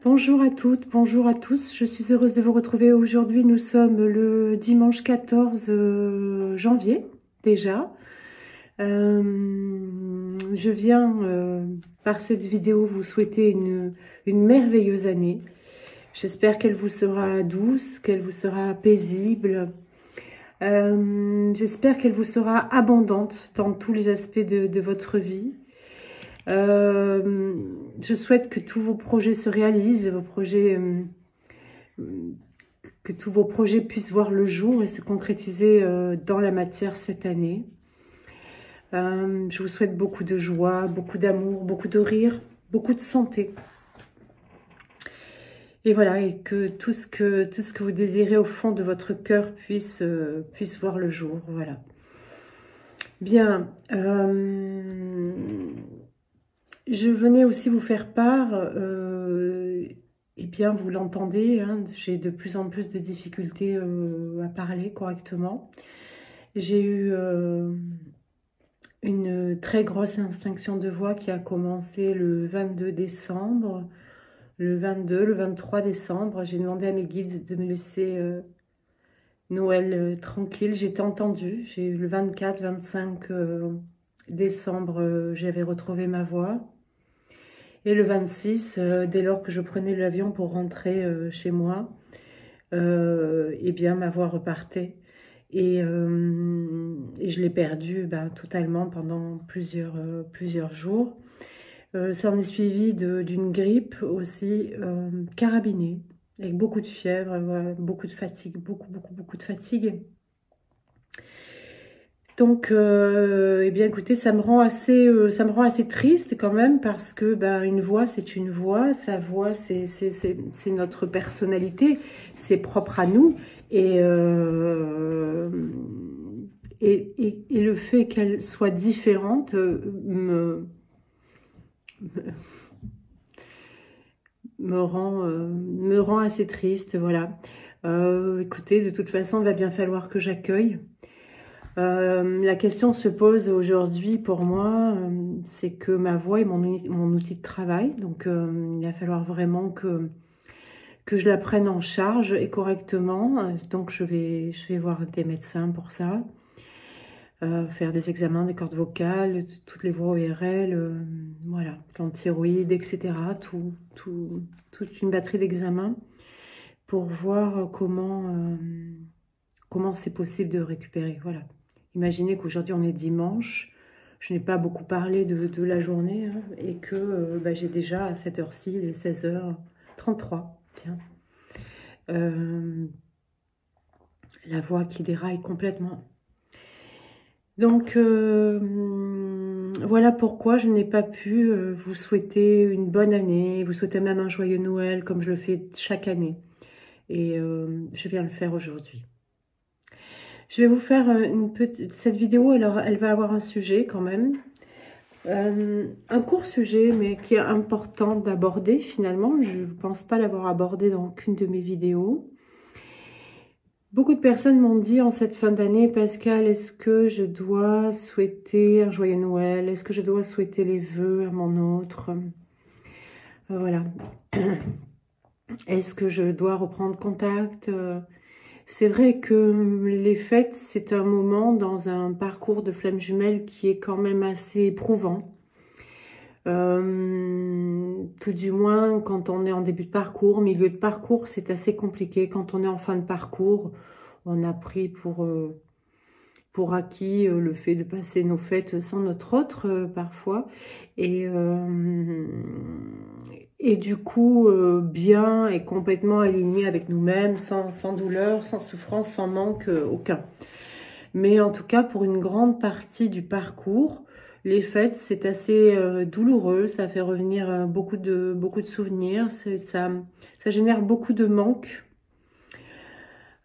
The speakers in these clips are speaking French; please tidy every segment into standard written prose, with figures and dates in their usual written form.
Bonjour à toutes, bonjour à tous. Je suis heureuse de vous retrouver aujourd'hui. Nous sommes le dimanche 14 janvier déjà. Je viens par cette vidéo vous souhaiter une merveilleuse année. J'espère qu'elle vous sera douce, qu'elle vous sera paisible. J'espère qu'elle vous sera abondante dans tous les aspects de votre vie. Je souhaite que tous vos projets se réalisent, que tous vos projets puissent voir le jour et se concrétiser dans la matière cette année. Je vous souhaite beaucoup de joie, beaucoup d'amour, beaucoup de rire, beaucoup de santé. Et voilà, et que tout ce que vous désirez au fond de votre cœur puisse voir le jour. Voilà. Bien. Je venais aussi vous faire part, eh bien vous l'entendez, hein, j'ai de plus en plus de difficultés à parler correctement. J'ai eu une très grosse extinction de voix qui a commencé le 22 décembre, le 22, le 23 décembre. J'ai demandé à mes guides de me laisser Noël tranquille. J'étais entendue, j'ai eu le 24, 25 décembre, j'avais retrouvé ma voix. Et le 26, dès lors que je prenais l'avion pour rentrer chez moi, eh bien ma voix repartait. Et je l'ai perdue totalement pendant plusieurs jours. Ça en est suivi d'une grippe aussi carabinée, avec beaucoup de fièvre, beaucoup de fatigue, beaucoup de fatigue. Donc, eh bien, écoutez, ça me rend assez triste quand même parce que une voix, c'est une voix. Sa voix, c'est notre personnalité, c'est propre à nous. Et le fait qu'elle soit différente me rend assez triste. Voilà. Écoutez, de toute façon, il va bien falloir que j'accueille. La question se pose aujourd'hui pour moi, c'est que ma voix est mon outil de travail, donc il va falloir vraiment que je la prenne en charge et correctement. Donc je vais voir des médecins pour ça, faire des examens des cordes vocales, toutes les voies ORL, voilà, l'antithyroïde, etc. Toute une batterie d'examens pour voir comment c'est possible de récupérer, voilà. Imaginez qu'aujourd'hui on est dimanche, je n'ai pas beaucoup parlé de la journée hein, et que j'ai déjà à cette heure-ci, il est 16h33, tiens. La voix qui déraille complètement. Donc voilà pourquoi je n'ai pas pu vous souhaiter une bonne année, vous souhaiter même un joyeux Noël comme je le fais chaque année. Et je viens le faire aujourd'hui. Je vais vous faire cette vidéo, alors elle va avoir un sujet quand même, un court sujet mais qui est important d'aborder finalement. Je ne pense pas l'avoir abordé dans aucune de mes vidéos. Beaucoup de personnes m'ont dit en cette fin d'année, Pascal, est-ce que je dois souhaiter un joyeux Noël? Est-ce que je dois souhaiter les vœux à mon autre? Voilà. Est-ce que je dois reprendre contact? C'est vrai que les fêtes, c'est un moment dans un parcours de flamme jumelle qui est quand même assez éprouvant. Tout du moins, quand on est en début de parcours, milieu de parcours, c'est assez compliqué. Quand on est en fin de parcours, on a pris pour acquis le fait de passer nos fêtes sans notre autre parfois. Et du coup, bien et complètement aligné avec nous-mêmes, sans douleur, sans souffrance, sans manque aucun. Mais en tout cas, pour une grande partie du parcours, les fêtes, c'est assez douloureux, ça fait revenir beaucoup de souvenirs, ça génère beaucoup de manques.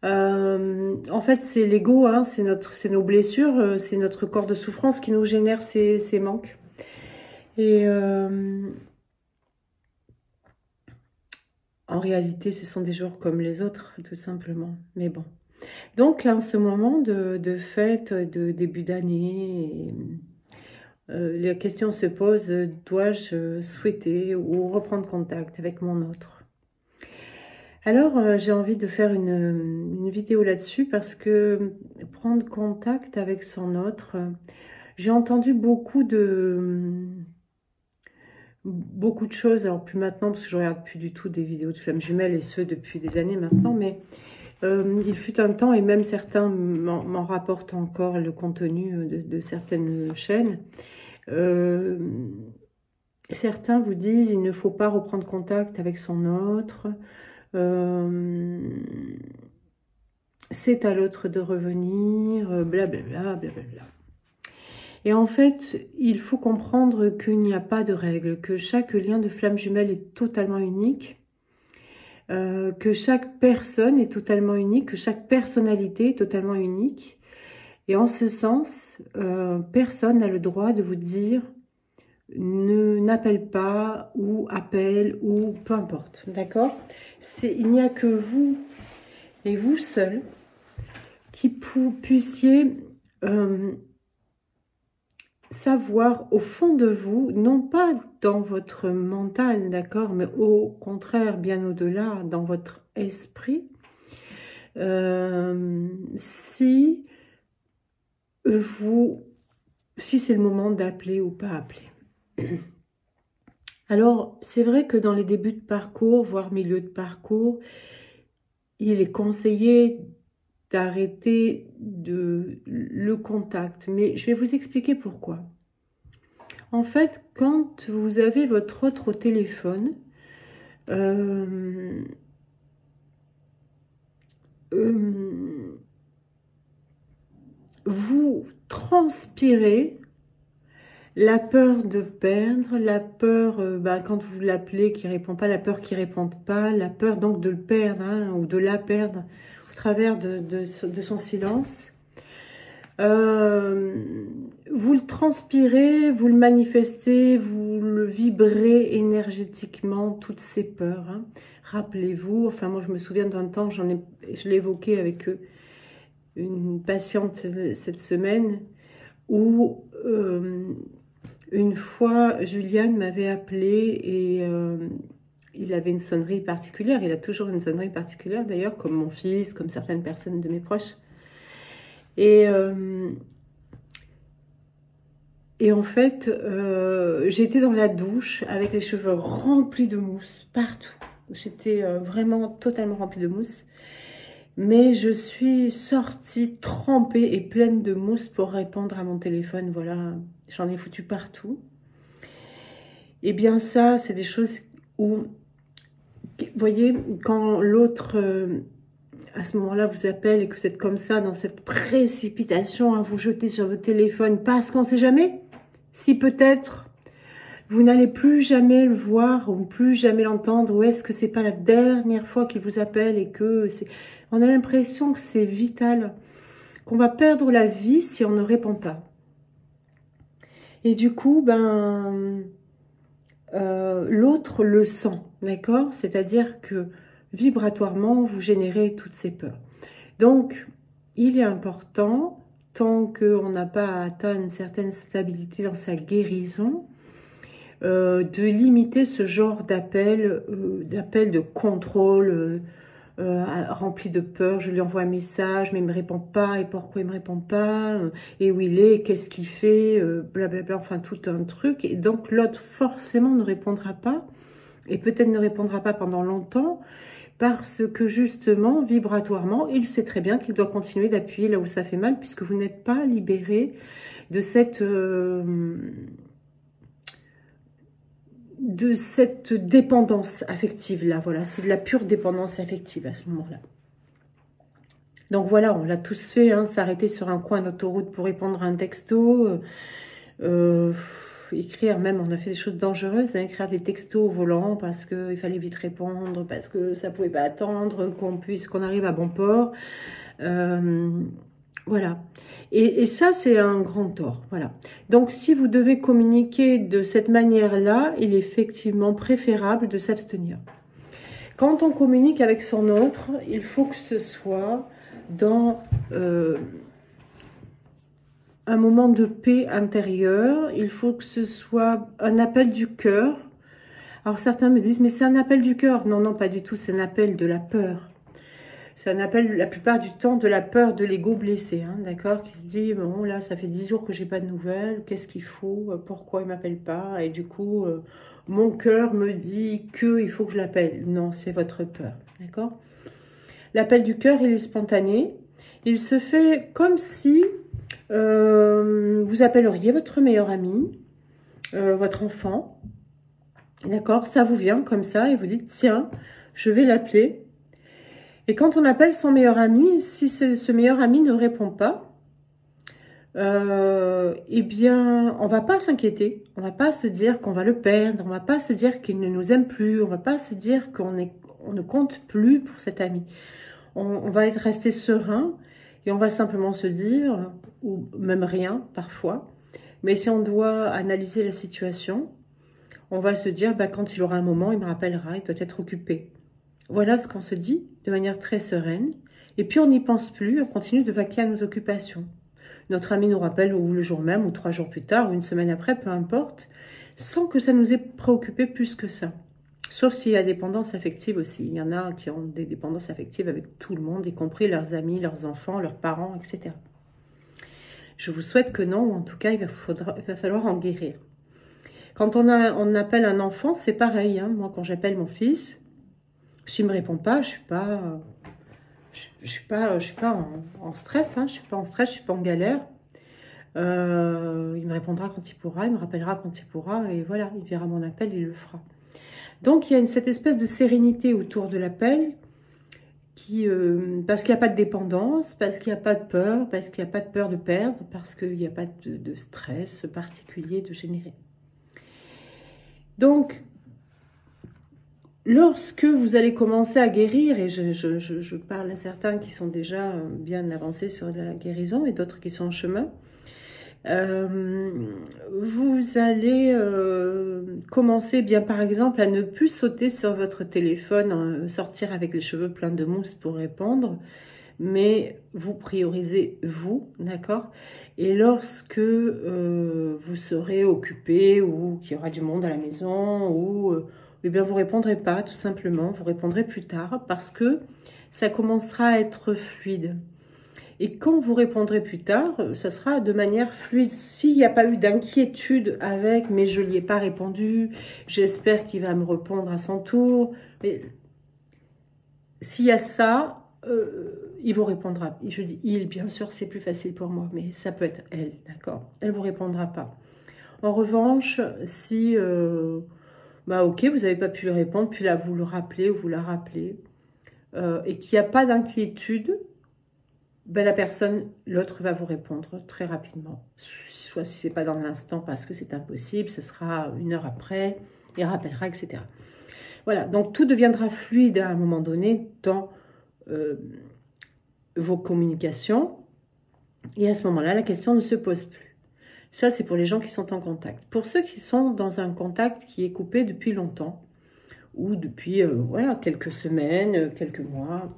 En fait, c'est l'ego, hein, c'est nos blessures, c'est notre corps de souffrance qui nous génère ces manques. Et en réalité, ce sont des jours comme les autres, tout simplement. Mais bon. Donc, en ce moment de fête, de début d'année, la question se pose, dois-je souhaiter ou reprendre contact avec mon autre? Alors, j'ai envie de faire une vidéo là-dessus parce que prendre contact avec son autre, j'ai entendu beaucoup de choses, alors plus maintenant parce que je regarde plus du tout des vidéos de flammes jumelles et ce depuis des années maintenant, mais il fut un temps et même certains m'en rapportent encore le contenu de certaines chaînes. Certains vous disent il ne faut pas reprendre contact avec son autre. C'est à l'autre de revenir, blablabla, blablabla. Et en fait, il faut comprendre qu'il n'y a pas de règle, que chaque lien de flamme jumelle est totalement unique, que chaque personne est totalement unique, que chaque personnalité est totalement unique. Et en ce sens, personne n'a le droit de vous dire n'appelle pas ou appelle ou peu importe, d'accord? Il n'y a que vous et vous seul qui puissiez savoir au fond de vous, non pas dans votre mental, d'accord, mais au contraire, bien au-delà, dans votre esprit, si c'est le moment d'appeler ou pas appeler. Alors, c'est vrai que dans les débuts de parcours, voire milieu de parcours, il est conseillé d'arrêter le contact. Mais je vais vous expliquer pourquoi. En fait, quand vous avez votre autre au téléphone, vous transpirez la peur de perdre, la peur, quand vous l'appelez qui répond pas, la peur qui répond pas, la peur donc de le perdre hein, ou de la perdre au travers de son silence. Vous le transpirez, vous le manifestez, vous le vibrez énergétiquement, toutes ces peurs. Hein. Rappelez-vous, enfin moi je me souviens d'un temps, je l'ai évoqué avec une patiente cette semaine, où une fois Juliane m'avait appelé et il avait une sonnerie particulière, il a toujours une sonnerie particulière d'ailleurs, comme mon fils, comme certaines personnes de mes proches. Et en fait, j'étais dans la douche avec les cheveux remplis de mousse partout. J'étais vraiment totalement remplie de mousse. Mais je suis sortie trempée et pleine de mousse pour répondre à mon téléphone. Voilà, j'en ai foutu partout. Et bien ça, c'est des choses où, vous voyez, quand l'autre... à ce moment-là, vous appelle et que vous êtes comme ça, dans cette précipitation à vous jeter sur votre téléphone, parce qu'on ne sait jamais. Si peut-être vous n'allez plus jamais le voir ou plus jamais l'entendre, ou est-ce que c'est pas la dernière fois qu'il vous appelle et que on a l'impression que c'est vital, qu'on va perdre la vie si on ne répond pas. Et du coup, l'autre le sent, d'accord? C'est-à-dire que vibratoirement, vous générez toutes ces peurs. Donc, il est important, tant qu'on n'a pas atteint une certaine stabilité dans sa guérison, de limiter ce genre d'appel de contrôle rempli de peur. Je lui envoie un message, mais il ne me répond pas, et pourquoi il ne me répond pas, et où il est, qu'est-ce qu'il fait, blablabla, enfin tout un truc. Et donc l'autre forcément ne répondra pas, et peut-être ne répondra pas pendant longtemps, parce que justement, vibratoirement, il sait très bien qu'il doit continuer d'appuyer là où ça fait mal, puisque vous n'êtes pas libéré de cette dépendance affective là. Voilà, c'est de la pure dépendance affective à ce moment-là. Donc voilà, on l'a tous fait, hein, s'arrêter sur un coin d'autoroute pour répondre à un texto, écrire même, on a fait des choses dangereuses, hein, écrire des textos au volant parce qu'il fallait vite répondre, parce que ça pouvait pas attendre, qu'on arrive à bon port. Voilà. Et ça, c'est un grand tort. Voilà. Donc, si vous devez communiquer de cette manière-là, il est effectivement préférable de s'abstenir. Quand on communique avec son autre, il faut que ce soit dans un moment de paix intérieure. Il faut que ce soit un appel du cœur. Alors certains me disent, mais c'est un appel du cœur. Non, non, pas du tout, c'est un appel de la peur. C'est un appel, la plupart du temps, de la peur de l'ego blessé, hein, d'accord? Qui se dit, bon, là, ça fait 10 jours que j'ai pas de nouvelles, qu'est-ce qu'il faut? Pourquoi il m'appelle pas? Et du coup, mon cœur me dit qu'il faut que je l'appelle. Non, c'est votre peur, d'accord? L'appel du cœur, il est spontané. Il se fait comme si vous appelleriez votre meilleur ami, votre enfant, d'accord? Ça vous vient comme ça et vous dites, tiens, je vais l'appeler. Et quand on appelle son meilleur ami, si ce meilleur ami ne répond pas, eh bien, on va pas s'inquiéter. On va pas se dire qu'on va le perdre. On va pas se dire qu'il ne nous aime plus. On va pas se dire qu'on ne compte plus pour cet ami. On va être resté serein et on va simplement se dire, ou même rien parfois, mais si on doit analyser la situation, on va se dire, bah, quand il aura un moment, il me rappellera, il doit être occupé. Voilà ce qu'on se dit de manière très sereine. Et puis on n'y pense plus, on continue de vaquer à nos occupations. Notre ami nous rappelle ou le jour même, ou 3 jours plus tard, ou une semaine après, peu importe, sans que ça nous ait préoccupé plus que ça. Sauf s'il y a dépendance affective aussi. Il y en a qui ont des dépendances affectives avec tout le monde, y compris leurs amis, leurs enfants, leurs parents, etc. Je vous souhaite que non, ou en tout cas, il va falloir en guérir. Quand on appelle un enfant, c'est pareil. Hein. Moi, quand j'appelle mon fils, s'il ne me répond pas, je suis pas en stress. Hein. Je suis pas en stress, je suis pas en galère. Il me répondra quand il pourra, il me rappellera quand il pourra, et voilà, il verra mon appel, il le fera. Donc, il y a cette espèce de sérénité autour de l'appel, parce qu'il n'y a pas de dépendance, parce qu'il n'y a pas de peur, parce qu'il n'y a pas de peur de perdre, parce qu'il n'y a pas de stress particulier de générer. Donc, lorsque vous allez commencer à guérir, et je parle à certains qui sont déjà bien avancés sur la guérison et d'autres qui sont en chemin, vous allez commencer bien par exemple à ne plus sauter sur votre téléphone, sortir avec les cheveux pleins de mousse pour répondre, mais vous priorisez vous, d'accord? Et lorsque vous serez occupé ou qu'il y aura du monde à la maison ou eh bien vous répondrez pas tout simplement, vous répondrez plus tard parce que ça commencera à être fluide. Et quand vous répondrez plus tard, ça sera de manière fluide. S'il n'y a pas eu d'inquiétude avec, mais je ne lui ai pas répondu, j'espère qu'il va me répondre à son tour. Mais s'il y a ça, il vous répondra. Et je dis il, bien sûr, c'est plus facile pour moi, mais ça peut être elle, d'accord? Elle ne vous répondra pas. En revanche, si, bah ok, vous n'avez pas pu lui répondre, puis là, vous le rappelez ou vous la rappelez, et qu'il n'y a pas d'inquiétude, ben la personne, l'autre va vous répondre très rapidement. Soit si ce n'est pas dans l'instant parce que c'est impossible, ce sera 1 heure après, il rappellera, etc. Voilà, donc tout deviendra fluide à un moment donné dans vos communications. Et à ce moment-là, la question ne se pose plus. Ça, c'est pour les gens qui sont en contact. Pour ceux qui sont dans un contact qui est coupé depuis longtemps, ou depuis voilà, quelques semaines, quelques mois,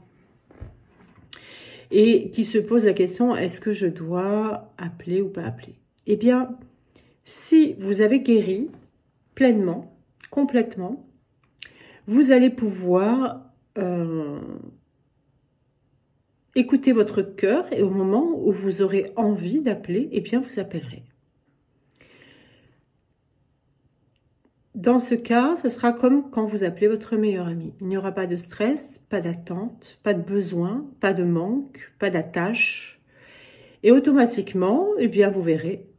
et qui se pose la question, est-ce que je dois appeler ou pas appeler? Eh bien, si vous avez guéri pleinement, complètement, vous allez pouvoir écouter votre cœur et au moment où vous aurez envie d'appeler, eh bien, vous appellerez. Dans ce cas, ce sera comme quand vous appelez votre meilleur ami. Il n'y aura pas de stress, pas d'attente, pas de besoin, pas de manque, pas d'attache. Et automatiquement, eh bien, vous verrez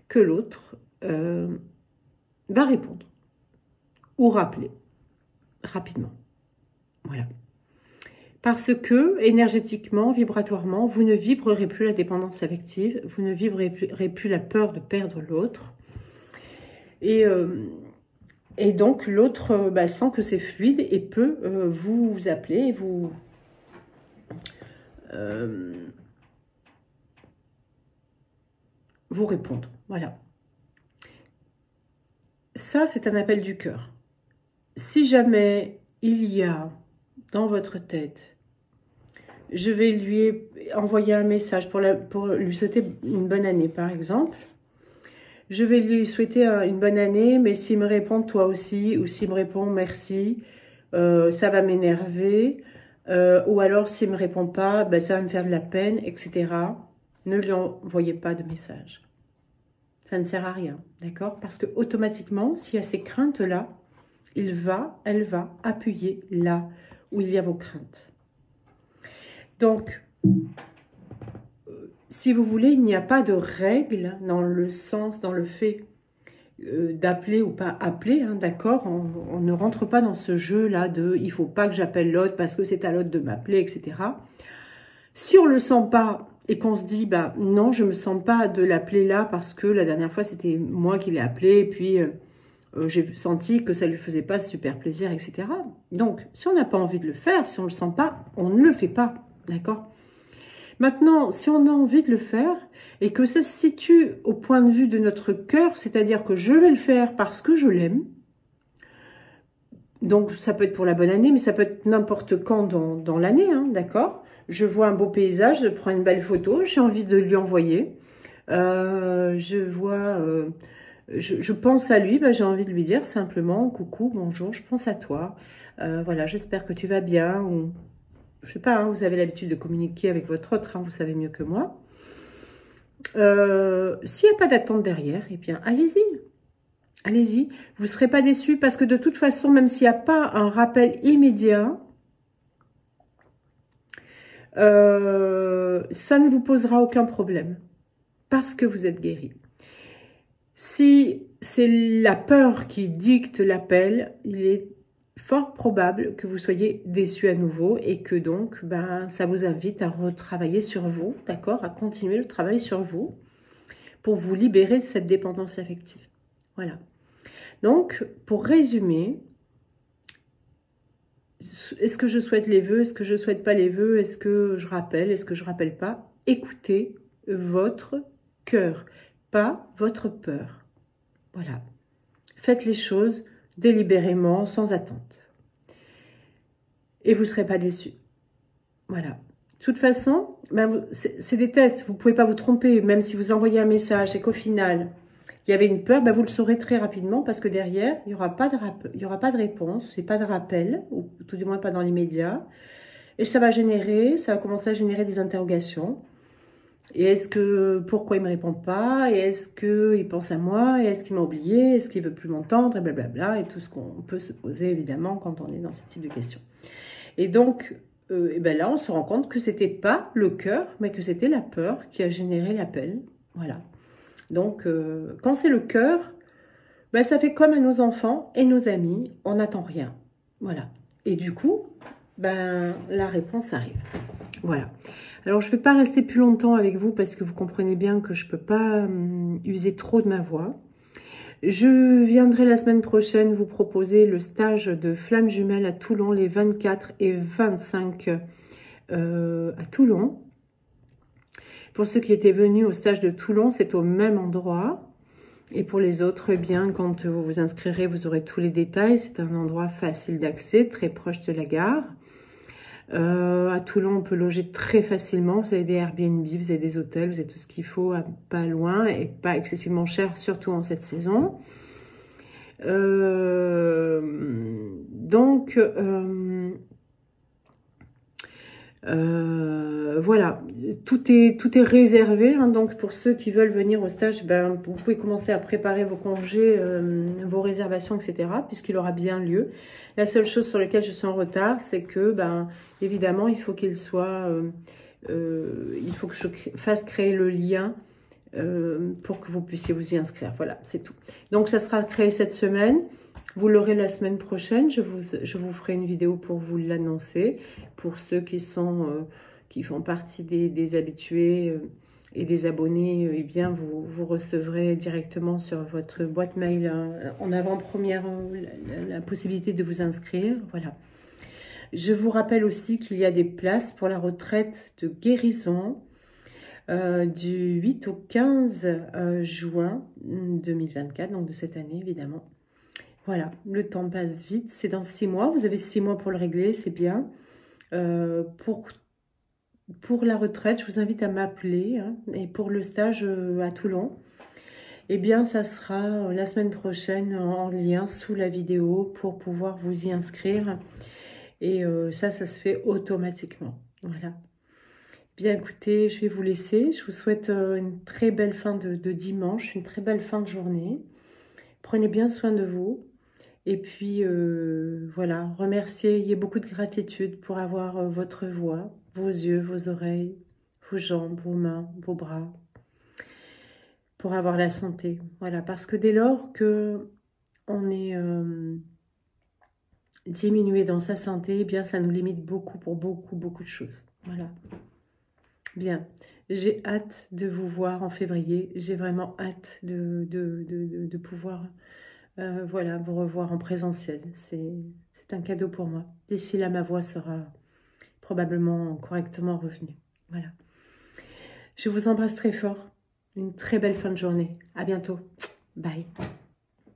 que l'autre va répondre ou rappeler rapidement. Voilà. Parce que, énergétiquement, vibratoirement, vous ne vibrerez plus la dépendance affective, vous ne vibrerez plus la peur de perdre l'autre. Et donc, l'autre sent que c'est fluide et peut vous appeler et vous répondre. Voilà. Ça, c'est un appel du cœur. Si jamais il y a dans votre tête, je vais lui envoyer un message pour lui souhaiter une bonne année, par exemple, Je vais lui souhaiter une bonne année, mais s'il me répond toi aussi, ou s'il me répond merci, ça va m'énerver. Ou alors s'il me répond pas, ben, ça va me faire de la peine, etc. Ne lui envoyez pas de message. Ça ne sert à rien, d'accord? Parce que automatiquement, s'il y a ces craintes-là, elle va appuyer là où il y a vos craintes. Donc, si vous voulez, il n'y a pas de règle dans le sens, dans le fait d'appeler ou pas appeler, hein, d'accord? On ne rentre pas dans ce jeu-là de « il faut pas que j'appelle l'autre parce que c'est à l'autre de m'appeler, etc. » Si on le sent pas et qu'on se dit bah non, je me sens pas de l'appeler là parce que la dernière fois c'était moi qui l'ai appelé et puis j'ai senti que ça lui faisait pas super plaisir, etc. Donc, si on n'a pas envie de le faire, si on le sent pas, on ne le fait pas, d'accord? Maintenant, si on a envie de le faire et que ça se situe au point de vue de notre cœur, c'est-à-dire que je vais le faire parce que je l'aime, donc ça peut être pour la bonne année, mais ça peut être n'importe quand dans l'année, hein, d'accord? Je vois un beau paysage, je prends une belle photo, j'ai envie de lui envoyer. Je pense à lui, ben, j'ai envie de lui dire simplement « Coucou, bonjour, je pense à toi. Voilà, j'espère que tu vas bien. » Ou je sais pas, hein, vous avez l'habitude de communiquer avec votre autre, hein, vous savez mieux que moi. S'il n'y a pas d'attente derrière, eh bien, allez-y. Allez-y, vous ne serez pas déçus parce que de toute façon, même s'il n'y a pas un rappel immédiat, ça ne vous posera aucun problème parce que vous êtes guéri. Si c'est la peur qui dicte l'appel, il est fort probable que vous soyez déçu à nouveau et que donc, ben, ça vous invite à retravailler sur vous, d'accord, à continuer le travail sur vous pour vous libérer de cette dépendance affective. Voilà. Donc, pour résumer, est-ce que je souhaite les vœux? Est-ce que je ne souhaite pas les vœux? Est-ce que je rappelle? Est-ce que je ne rappelle pas? Écoutez votre cœur, pas votre peur. Voilà. Faites les choses délibérément, sans attente. Et vous ne serez pas déçus. Voilà. De toute façon, ben, c'est des tests. Vous ne pouvez pas vous tromper. Même si vous envoyez un message et qu'au final, il y avait une peur, ben vous le saurez très rapidement parce que derrière, il n'y aura pas de réponse et pas de rappel, ou tout du moins pas dans l'immédiat. Et ça va commencer à générer des interrogations. Et est-ce que, pourquoi il ne me répond pas? Et est-ce qu'il pense à moi? Et est-ce qu'il m'a oublié? Est-ce qu'il ne veut plus m'entendre? Et blablabla. Et tout ce qu'on peut se poser, évidemment, quand on est dans ce type de questions. Et donc, et ben là, on se rend compte que c'était pas le cœur, mais que c'était la peur qui a généré l'appel. Voilà. Donc, quand c'est le cœur, ben, ça fait comme à nos enfants et nos amis, on n'attend rien. Voilà. Et du coup, ben, la réponse arrive. Voilà. Alors, je ne vais pas rester plus longtemps avec vous parce que vous comprenez bien que je ne peux pas user trop de ma voix. Je viendrai la semaine prochaine vous proposer le stage de Flammes Jumelles à Toulon, les 24 et 25 à Toulon. Pour ceux qui étaient venus au stage de Toulon, c'est au même endroit. Et pour les autres, eh bien, quand vous vous inscrirez, vous aurez tous les détails. C'est un endroit facile d'accès, très proche de la gare. À Toulon, on peut loger très facilement. Vous avez des Airbnb, vous avez des hôtels, vous avez tout ce qu'il faut, pas loin et pas excessivement cher, surtout en cette saison. Voilà, tout est réservé. Hein, donc, pour ceux qui veulent venir au stage, ben, vous pouvez commencer à préparer vos congés, vos réservations, etc., puisqu'il aura bien lieu. La seule chose sur laquelle je suis en retard, c'est que, ben, évidemment, il faut qu'il soit, il faut que je fasse créer le lien pour que vous puissiez vous y inscrire. Voilà, c'est tout. Donc, ça sera créé cette semaine. Vous l'aurez la semaine prochaine. Je vous ferai une vidéo pour vous l'annoncer. Pour ceux qui font partie des habitués et des abonnés, eh bien, vous recevrez directement sur votre boîte mail en avant-première la possibilité de vous inscrire. Voilà. Je vous rappelle aussi qu'il y a des places pour la retraite de guérison du 8 au 15 juin 2024, donc de cette année évidemment. Voilà, le temps passe vite, c'est dans 6 mois, vous avez 6 mois pour le régler, c'est bien. Pour la retraite, je vous invite à m'appeler, hein, et pour le stage à Toulon. eh bien, ça sera la semaine prochaine en lien sous la vidéo pour pouvoir vous y inscrire. Et ça se fait automatiquement. Voilà. Bien, écoutez, je vais vous laisser. Je vous souhaite une très belle fin de dimanche, une très belle fin de journée. Prenez bien soin de vous. Et puis, voilà, remerciez, ayez beaucoup de gratitude pour avoir votre voix, vos yeux, vos oreilles, vos jambes, vos mains, vos bras, pour avoir la santé. Voilà, parce que dès lors que on est diminué dans sa santé, eh bien, ça nous limite beaucoup pour beaucoup de choses. Voilà. Bien, j'ai hâte de vous voir en février. J'ai vraiment hâte de pouvoir voilà, vous revoir en présentiel. C'est un cadeau pour moi. D'ici là, ma voix sera probablement correctement revenue. Voilà. Je vous embrasse très fort. Une très belle fin de journée. À bientôt. Bye.